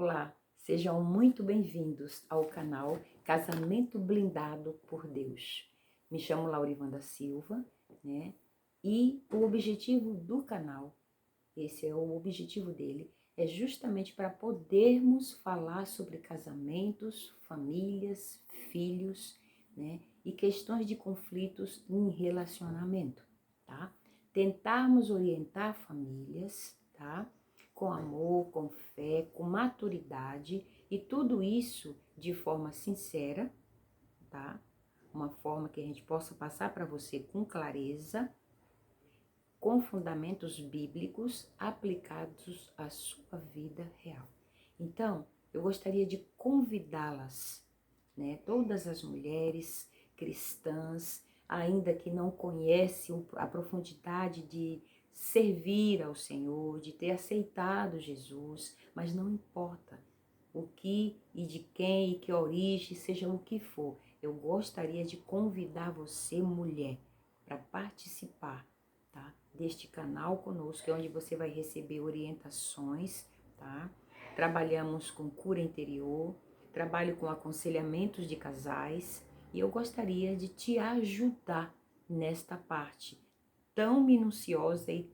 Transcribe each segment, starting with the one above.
Olá, sejam muito bem-vindos ao canal Casamento Blindado por Deus. Me chamo Laurivanda Silva, né? E o objetivo do canal, esse é o objetivo dele, é justamente para podermos falar sobre casamentos, famílias, filhos, né? E questões de conflitos em relacionamento, tá? Tentarmos orientar famílias, tá? Com amor, com fé, com maturidade e tudo isso de forma sincera, tá? Uma forma que a gente possa passar para você com clareza, com fundamentos bíblicos aplicados à sua vida real. Então, eu gostaria de convidá-las, né, todas as mulheres cristãs, ainda que não conhecem a profundidade de servir ao Senhor, de ter aceitado Jesus, mas não importa o que e de quem e que origem, seja o que for, eu gostaria de convidar você, mulher, para participar, tá, deste canal conosco, é onde você vai receber orientações, tá? Trabalhamos com cura interior, trabalho com aconselhamentos de casais e eu gostaria de te ajudar nesta parte tão minuciosa e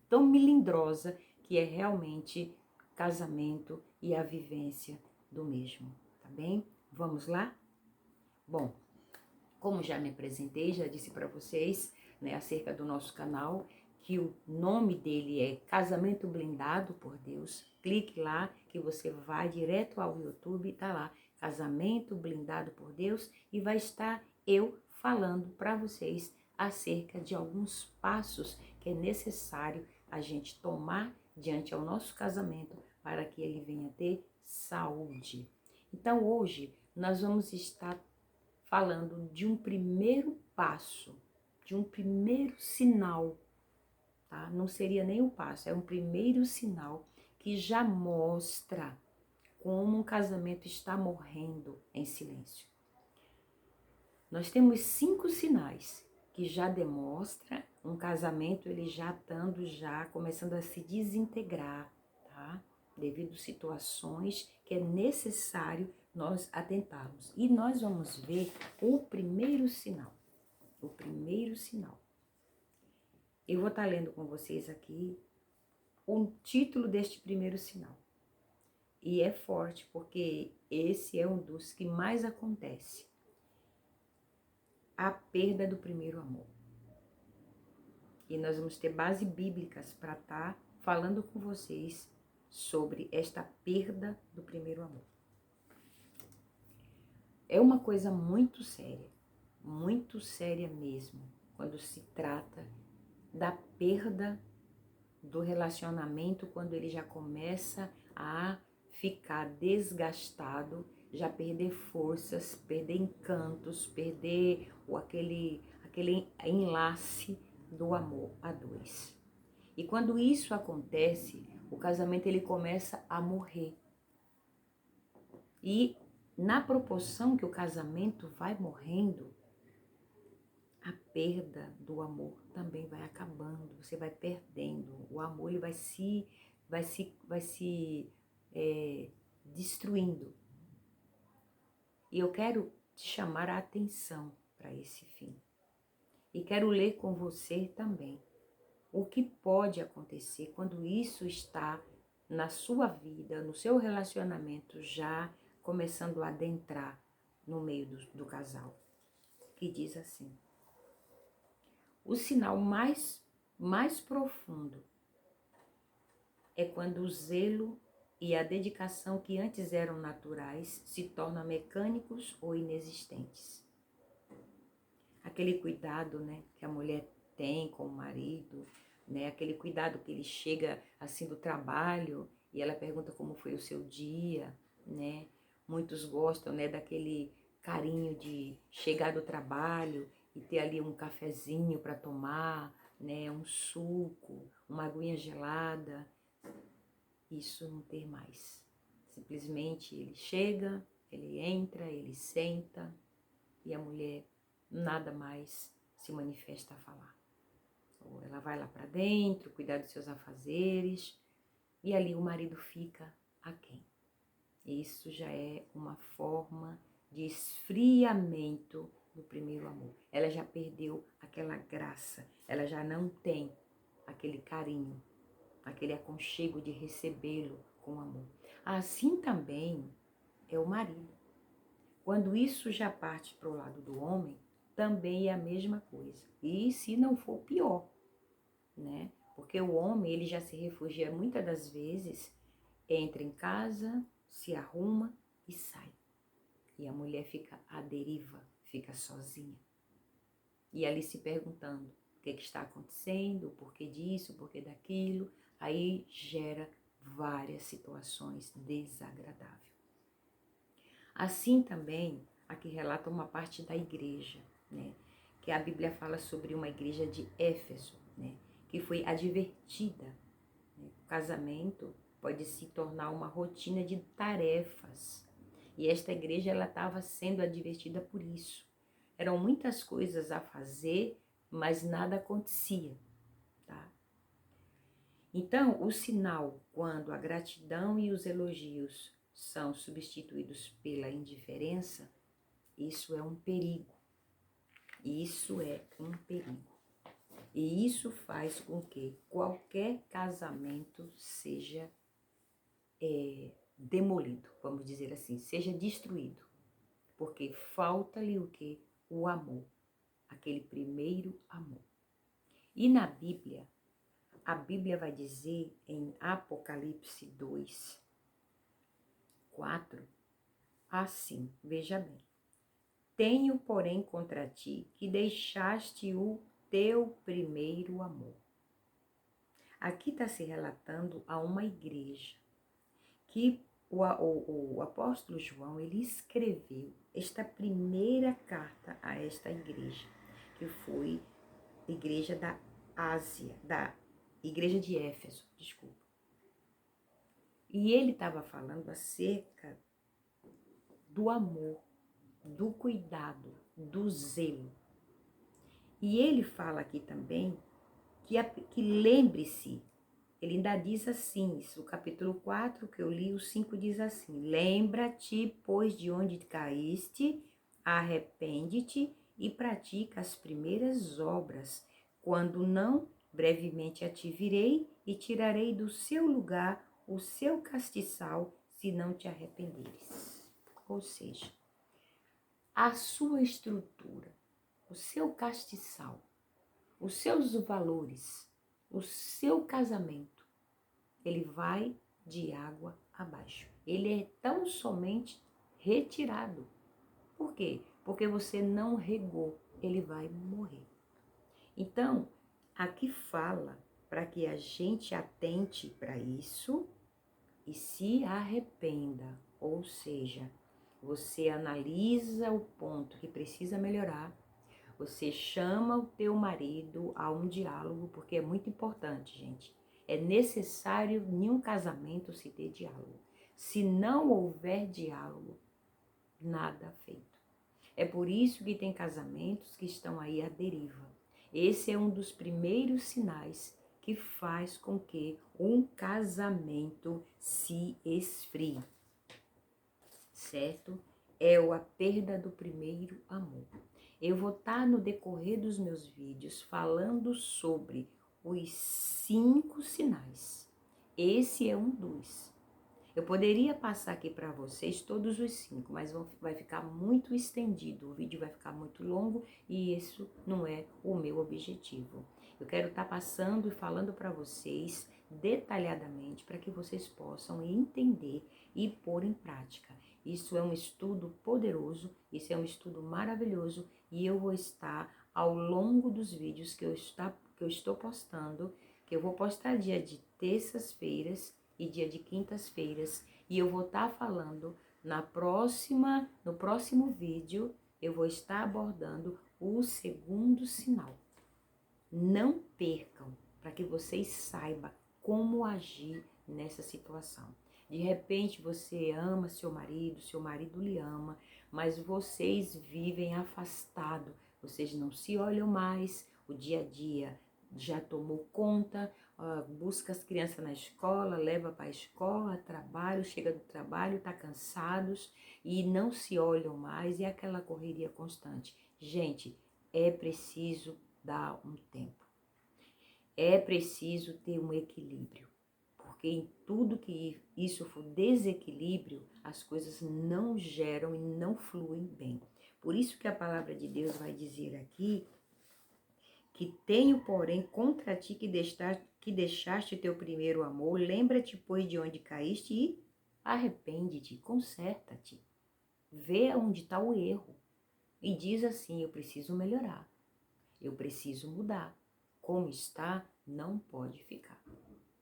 tão melindrosa que é realmente casamento e a vivência do mesmo, tá bem? Vamos lá? Bom, como já me apresentei, já disse para vocês, né, acerca do nosso canal, que o nome dele é Casamento Blindado por Deus. Clique lá que você vai direto ao YouTube, tá lá, Casamento Blindado por Deus, e vai estar eu falando para vocês acerca de alguns passos que é necessário a gente tomar diante ao nosso casamento para que ele venha ter saúde. Então hoje nós vamos estar falando de um primeiro passo, de um primeiro sinal, tá? Não seria nem um passo, é um primeiro sinal que já mostra como um casamento está morrendo em silêncio. Nós temos 5 sinais que já demonstra um casamento ele já estando começando a se desintegrar, tá? Devido a situações que é necessário nós atentarmos. E nós vamos ver o primeiro sinal. O primeiro sinal. Eu vou estar lendo com vocês aqui o título deste primeiro sinal. E é forte porque esse é um dos que mais acontece. A perda do primeiro amor. E nós vamos ter bases bíblicas para estar falando com vocês sobre esta perda do primeiro amor. É uma coisa muito séria mesmo, quando se trata da perda do relacionamento, quando ele já começa a ficar desgastado, já perder forças, perder encantos, perder aquele enlace do amor a dois. E quando isso acontece, o casamento ele começa a morrer. E na proporção que o casamento vai morrendo, a perda do amor também vai acabando, você vai perdendo. O amor ele vai se destruindo. E eu quero te chamar a atenção para esse fim. E quero ler com você também o que pode acontecer quando isso está na sua vida, no seu relacionamento, já começando a adentrar no meio do casal. Que diz assim: o sinal mais profundo é quando o zelo e a dedicação que antes eram naturais se tornam mecânicos ou inexistentes. Aquele cuidado, né, que a mulher tem com o marido, né, aquele cuidado que ele chega assim do trabalho e ela pergunta como foi o seu dia, né? Muitos gostam, né, daquele carinho de chegar do trabalho e ter ali um cafezinho para tomar, né, um suco, uma aguinha gelada. Isso não tem mais. Simplesmente ele chega, ele entra, ele senta e a mulher nada mais se manifesta a falar. Ela vai lá para dentro, cuidar dos seus afazeres, e ali o marido fica aquém. Isso já é uma forma de esfriamento do primeiro amor. Ela já perdeu aquela graça, ela já não tem aquele carinho, aquele aconchego de recebê-lo com amor. Assim também é o marido. Quando isso já parte para o lado do homem, também é a mesma coisa. E se não for pior, né? Porque o homem, ele já se refugia muitas das vezes, entra em casa, se arruma e sai. E a mulher fica à deriva, fica sozinha. E ali se perguntando o que está acontecendo, o porquê disso, o porquê daquilo. Aí gera várias situações desagradáveis. Assim também, aqui relata uma parte da igreja, né? Que a Bíblia fala sobre uma igreja de Éfeso, né? Que foi advertida, né? O casamento pode se tornar uma rotina de tarefas. E esta igreja ela estava sendo advertida por isso. Eram muitas coisas a fazer, mas nada acontecia, tá? Então, o sinal quando a gratidão e os elogios são substituídos pela indiferença, isso é um perigo. Isso é um perigo. E isso faz com que qualquer casamento seja demolido, vamos dizer assim, seja destruído. Porque falta-lhe o quê? O amor, aquele primeiro amor. E na Bíblia, a Bíblia vai dizer em Apocalipse 2, 4, assim, veja bem. Tenho, porém, contra ti que deixaste o teu primeiro amor. Aqui está se relatando a uma igreja que o apóstolo João, ele escreveu esta primeira carta a esta igreja, que foi a igreja da Ásia, da igreja de Éfeso, desculpa. E ele estava falando acerca do amor, do cuidado, do zelo. E ele fala aqui também que lembre-se, ele ainda diz assim, isso, o capítulo 4 que eu li, o 5 diz assim: lembra-te, pois, de onde caíste, arrepende-te e pratica as primeiras obras, quando não, brevemente a te virei e tirarei do seu lugar o seu castiçal, se não te arrependeres. Ou seja, a sua estrutura, o seu castiçal, os seus valores, o seu casamento, ele vai de água abaixo. Ele é tão somente retirado. Por quê? Porque você não regou, ele vai morrer. Então, aqui fala para que a gente atente para isso e se arrependa. Ou seja, você analisa o ponto que precisa melhorar. Você chama o teu marido a um diálogo, porque é muito importante, gente. É necessário em um casamento se ter diálogo. Se não houver diálogo, nada feito. É por isso que tem casamentos que estão aí à deriva. Esse é um dos primeiros sinais que faz com que um casamento se esfrie, certo? É a perda do primeiro amor. Eu vou estar no decorrer dos meus vídeos falando sobre os 5 sinais. Esse é um dos. Eu poderia passar aqui para vocês todos os 5, mas vai ficar muito estendido, o vídeo vai ficar muito longo e isso não é o meu objetivo. Eu quero estar passando e falando para vocês detalhadamente para que vocês possam entender e pôr em prática. Isso é um estudo poderoso, isso é um estudo maravilhoso e eu vou estar ao longo dos vídeos que eu estou postando, que eu vou postar dia de terças-feiras e dia de quintas-feiras, e eu vou estar falando no próximo vídeo, eu vou estar abordando o segundo sinal. Não percam, para que vocês saibam como agir nessa situação. De repente você ama seu marido lhe ama, mas vocês vivem afastados, vocês não se olham mais, o dia a dia já tomou conta, busca as crianças na escola, leva para a escola, trabalho, chega do trabalho, está cansados e não se olham mais, e aquela correria constante. Gente, é preciso dar um tempo. É preciso ter um equilíbrio. Porque em tudo que isso for desequilíbrio, as coisas não geram e não fluem bem. Por isso que a palavra de Deus vai dizer aqui que tenho, porém, contra ti que deixaste teu primeiro amor, lembra-te, pois, de onde caíste e arrepende-te, conserta-te. Vê onde está o erro e diz assim, eu preciso melhorar, eu preciso mudar. Como está, não pode ficar.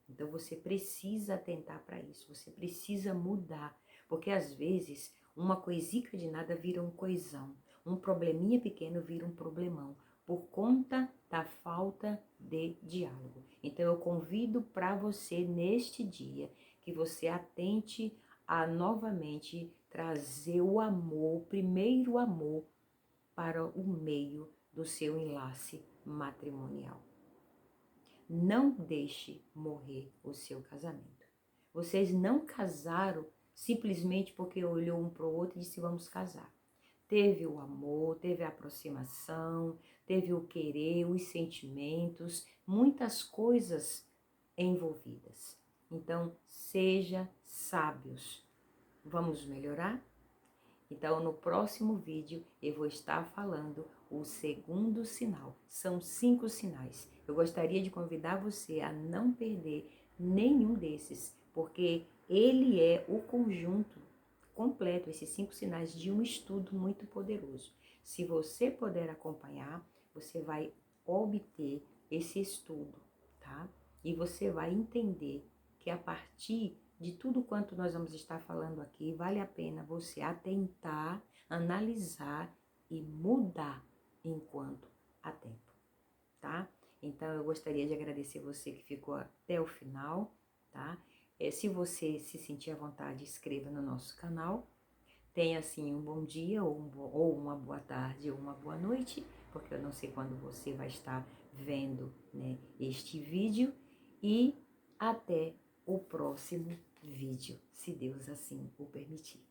Então você precisa atentar para isso, você precisa mudar, porque às vezes uma coisica de nada vira um coisão, um probleminha pequeno vira um problemão, por conta da falta de diálogo. Então eu convido para você neste dia que você atente a novamente trazer o amor, o primeiro amor, para o meio do seu enlace matrimonial. Não deixe morrer o seu casamento. Vocês não casaram simplesmente porque olhou um para o outro e disse vamos casar. Teve o amor, teve a aproximação, teve o querer, os sentimentos, muitas coisas envolvidas. Então, seja sábios. Vamos melhorar? Então, no próximo vídeo, eu vou estar falando o segundo sinal. São 5 sinais. Eu gostaria de convidar você a não perder nenhum desses, porque ele é o conjunto completo, esses 5 sinais, de um estudo muito poderoso. Se você puder acompanhar, você vai obter esse estudo, tá? E você vai entender que a partir de tudo quanto nós vamos estar falando aqui, vale a pena você atentar, analisar e mudar enquanto há tempo, tá? Então eu gostaria de agradecer você que ficou até o final, tá? Se você se sentir à vontade, inscreva no nosso canal. Tenha assim um bom dia, ou uma boa tarde, ou uma boa noite, porque eu não sei quando você vai estar vendo, né, este vídeo. E até o próximo vídeo, se Deus assim o permitir.